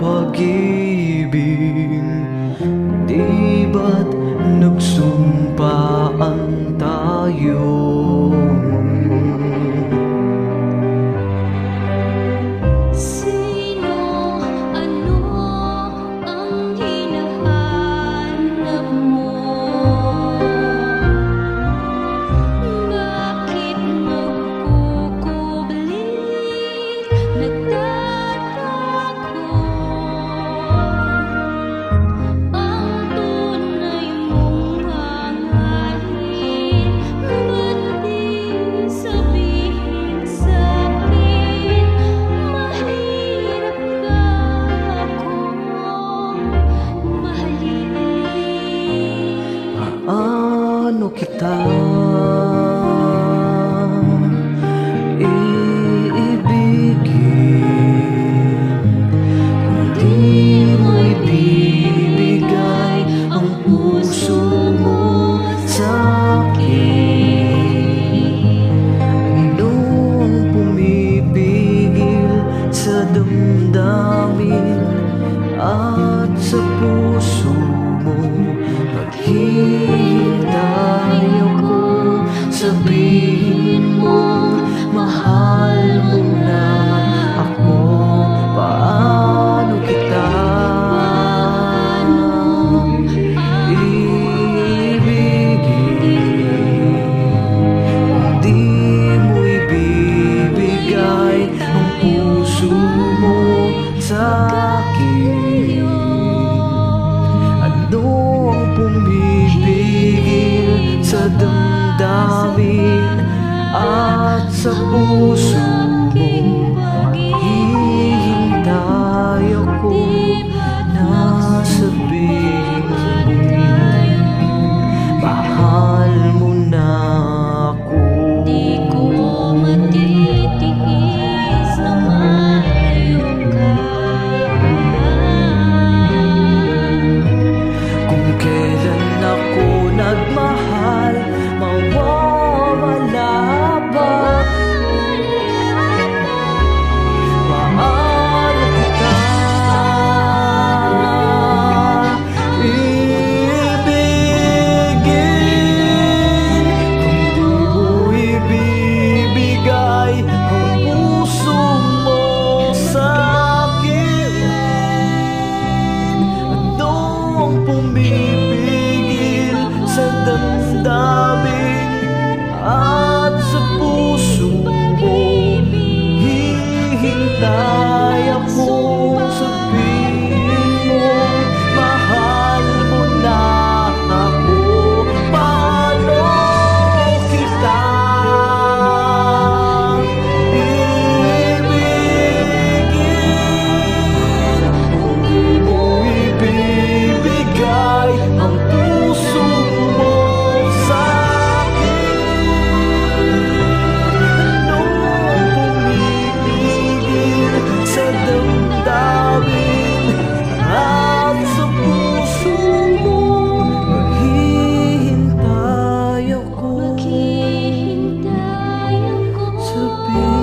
pag-ibig, di ba't nagsumpaan tayo? Paano kita iibigin kung di mo ibibigay ang puso mo sa'kin? Anong pumipigil sa damdamin at sa puso mo? Maghihintay ako, sabihin mo mahal mo na ako. Paano kita iibigin kung di mo ibibigay ang puso mo sa'kin? Anong pumipigil sa damdamin at sa puso mo? Hihintay ako na sabihin mahal mo na ako. Di ko matitiis na malayo ka. Kung kailan ako nagmahal, mawawala ba? Paano kita iibigin kung di mo ibibigay ang puso mo sa'kin? Anong pumipigil sa damdamin at sa puso mo? Hihintay ako, sabihin mo mahal mo na ako. Paano kita iibigin kung di mo ibibigay ang puso mo sa'kin? Anong pumipigil sa damdamin at sa puso mo? Maghihintay ako, Maghihintay ako. sabihin